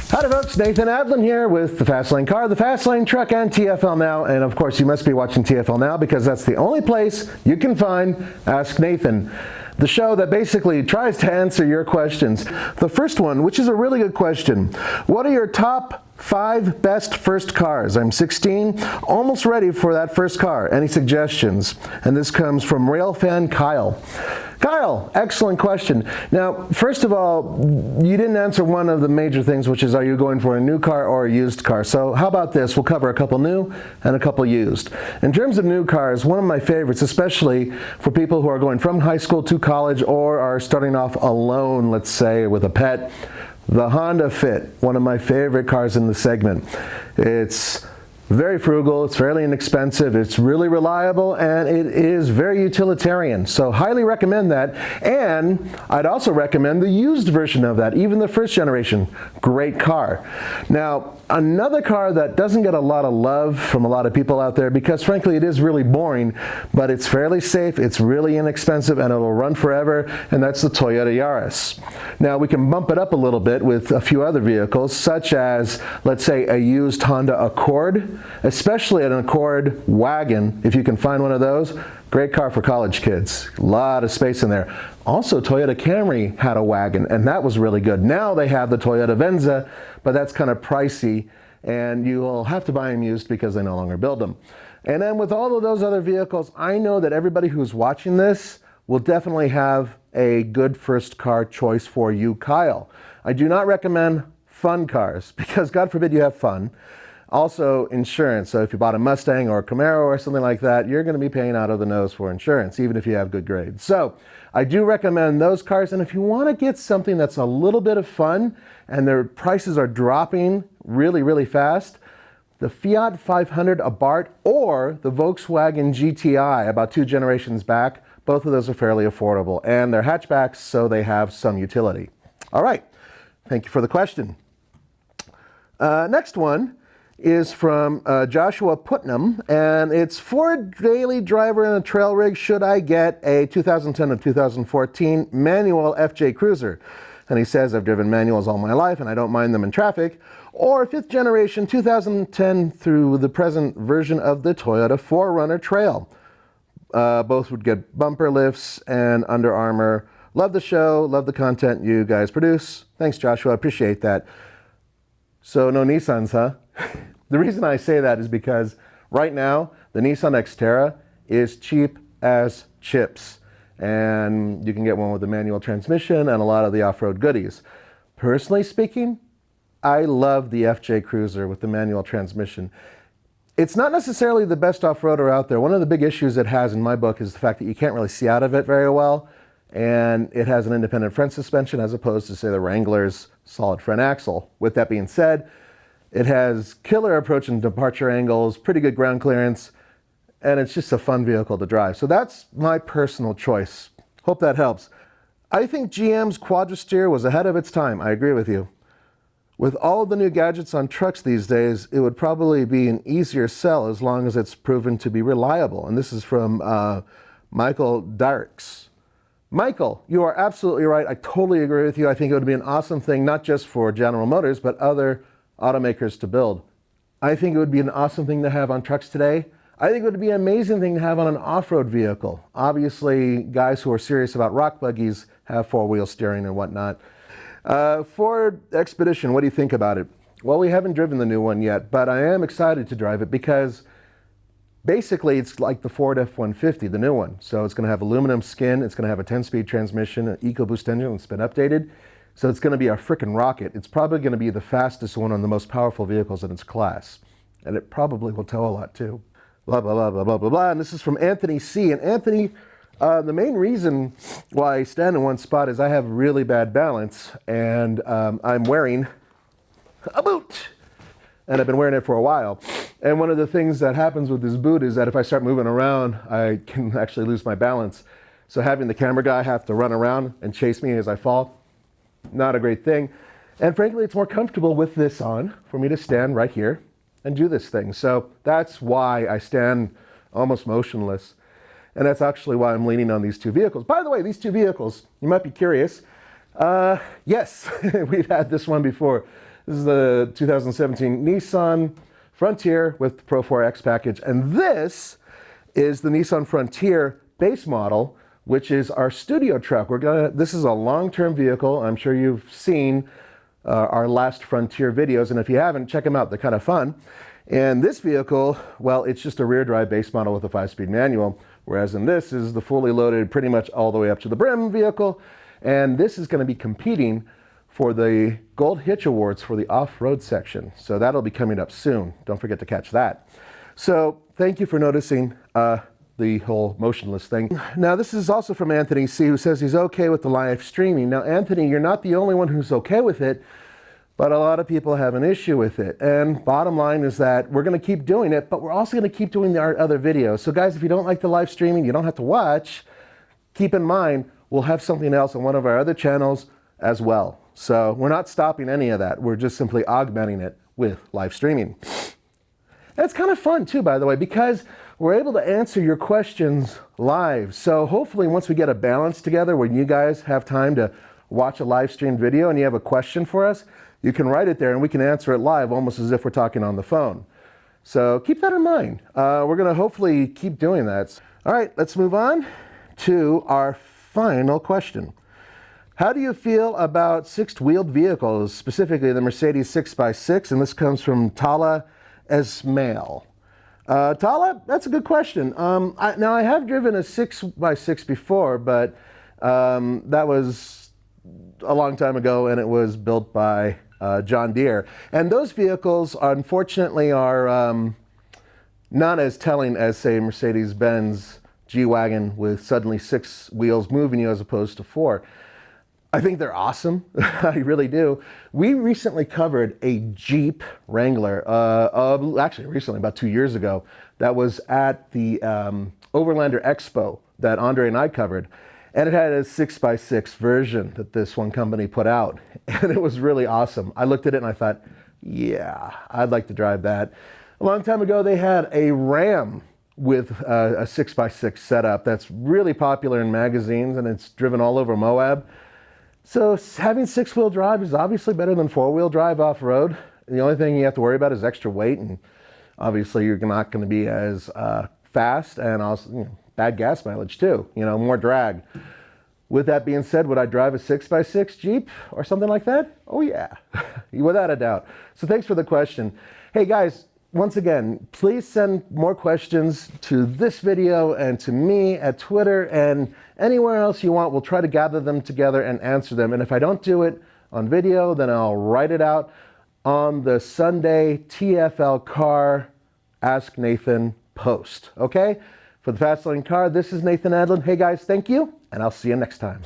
Howdy folks, Nathan Adlin here with the Fastlane Car, the Fastlane Truck, and TFL Now. And of course you must be watching TFL Now because that's the only place you can find Ask Nathan, the show that basically tries to answer your questions. The first one, which is a really good question: what are your top 5 best first cars? I'm 16, almost ready for that first car. Any suggestions? And this comes from Railfan Kyle. Kyle, excellent question. Now, first of all, you didn't answer one of the major things, which is, are you going for a new car or a used car? So how about this? We'll cover a couple new and a couple used. In terms of new cars, one of my favorites, especially for people who are going from high school to college or are starting off alone, let's say, with a pet, the Honda Fit, one of my favorite cars in the segment. It's very frugal, it's fairly inexpensive, it's really reliable, and it is very utilitarian. So highly recommend that. And I'd also recommend the used version of that, even the first generation. Great car. Now, another car that doesn't get a lot of love from a lot of people out there, because frankly it is really boring, but it's fairly safe, it's really inexpensive, and it'll run forever, and that's the Toyota Yaris. Now we can bump it up a little bit with a few other vehicles, such as, let's say, a used Honda Accord, especially an Accord wagon, if you can find one of those. Great car for college kids. A lot of space in there. Also, Toyota Camry had a wagon, and that was really good. Now they have the Toyota Venza, but that's kind of pricey, and you will have to buy them used because they no longer build them. And then with all of those other vehicles, I know that everybody who's watching this will definitely have a good first car choice for you, Kyle. I do not recommend fun cars, because God forbid you have fun. Also, insurance. So if you bought a Mustang or a Camaro or something like that, you're going to be paying out of the nose for insurance, even if you have good grades. So I do recommend those cars. And if you want to get something that's a little bit of fun and their prices are dropping really, really fast, the Fiat 500 Abarth or the Volkswagen GTI, about 2 generations back, both of those are fairly affordable. And they're hatchbacks, so they have some utility. All right. Thank you for the question. Next one is from Joshua Putnam, and it's: for a daily driver in a trail rig, should I get a 2010 or 2014 manual FJ Cruiser? And he says, I've driven manuals all my life and I don't mind them in traffic. Or 5th generation 2010 through the present version of the Toyota 4Runner Trail. Both would get bumper lifts and Under Armour. Love the show, love the content you guys produce. Thanks, Joshua, appreciate that. So no Nissans, huh? The reason I say that is because right now the Nissan Xterra is cheap as chips, and you can get one with a manual transmission and a lot of the off-road goodies. Personally speaking, I love the FJ Cruiser with the manual transmission. It's not necessarily the best off-roader out there. One of the big issues it has in my book is the fact that you can't really see out of it very well, and it has an independent front suspension as opposed to, say, the Wrangler's solid front axle. With that being said, it has killer approach and departure angles, pretty good ground clearance, and it's just a fun vehicle to drive. So that's my personal choice. Hope that helps. I think GM's Quadra-Steer was ahead of its time. I agree with you. With all of the new gadgets on trucks these days, it would probably be an easier sell as long as it's proven to be reliable. And this is from Michael Dirks. Michael, you are absolutely right. I totally agree with you. I think it would be an awesome thing, not just for General Motors, but other automakers to build. I think it would be an awesome thing to have on trucks today. I think it would be an amazing thing to have on an off-road vehicle. Obviously, guys who are serious about rock buggies have 4-wheel steering and whatnot. Ford Expedition, what do you think about it? Well, we haven't driven the new one yet, but I am excited to drive it because basically it's like the Ford F-150, the new one. So it's going to have aluminum skin, it's going to have a 10-speed transmission, an EcoBoost engine that's been updated. So it's going to be a frickin' rocket. It's probably going to be the fastest one on the most powerful vehicles in its class. And it probably will tow a lot too. Blah, blah, blah, blah, blah, blah, blah. And this is from Anthony C. And Anthony, the main reason why I stand in one spot is I have really bad balance, and I'm wearing a boot. And I've been wearing it for a while. And one of the things that happens with this boot is that if I start moving around, I can actually lose my balance. So having the camera guy have to run around and chase me as I fall, not a great thing. And frankly, it's more comfortable with this on for me to stand right here and do this thing. So that's why I stand almost motionless. And that's actually why I'm leaning on these two vehicles. By the way, these two vehicles, you might be curious. Yes, we've had this one before. This is the 2017 Nissan Frontier with the Pro 4X package. And this is the Nissan Frontier base model, which is our studio truck. This is a long-term vehicle. I'm sure you've seen our last Frontier videos, and if you haven't, check them out. They're kind of fun. And this vehicle, well, it's just a rear drive base model with a 5-speed manual, whereas in this is the fully loaded, pretty much all the way up to the brim vehicle. And this is going to be competing for the Gold Hitch Awards for the off-road section. So that'll be coming up soon. Don't forget to catch that. So thank you for noticing the whole motionless thing. Now this is also from Anthony C, who says he's okay with the live streaming. Now Anthony, you're not the only one who's okay with it, but a lot of people have an issue with it. And bottom line is that we're gonna keep doing it, but we're also gonna keep doing our other videos. So guys, if you don't like the live streaming, you don't have to watch. Keep in mind, we'll have something else on one of our other channels as well. So we're not stopping any of that. We're just simply augmenting it with live streaming. And it's kind of fun too, by the way, because we're able to answer your questions live. So hopefully once we get a balance together when you guys have time to watch a live stream video and you have a question for us, you can write it there and we can answer it live almost as if we're talking on the phone. So keep that in mind. We're going to hopefully keep doing that. All right, let's move on to our final question. How do you feel about fixed-wheeled vehicles, specifically the Mercedes 6x6? And this comes from Tala Esmail. Tala, that's a good question. Now I have driven a 6x6 before, but that was a long time ago and it was built by John Deere. And those vehicles, unfortunately, are not as telling as, say, Mercedes-Benz G-Wagon with suddenly 6 wheels moving you as opposed to 4. I think they're awesome. I really do. We recently covered a Jeep Wrangler, actually recently, about 2 years ago, that was at the Overlander Expo that Andre and I covered. And it had a 6x6 version that this one company put out. And it was really awesome. I looked at it and I thought, yeah, I'd like to drive that. A long time ago, they had a Ram with a 6x6 setup that's really popular in magazines, and it's driven all over Moab. So having 6-wheel drive is obviously better than 4-wheel drive off-road. The only thing you have to worry about is extra weight, and obviously you're not going to be as fast, and also bad gas mileage too, more drag. With that being said, would I drive a 6x6 Jeep or something like that? Oh yeah, without a doubt. So thanks for the question. Hey guys, once again, please send more questions to this video and to me at Twitter and anywhere else you want. We'll try to gather them together and answer them. And if I don't do it on video, then I'll write it out on the Sunday TFL Car Ask Nathan post. Okay? For the Fastlane Car, this is Nathan Adlin. Hey guys, thank you, and I'll see you next time.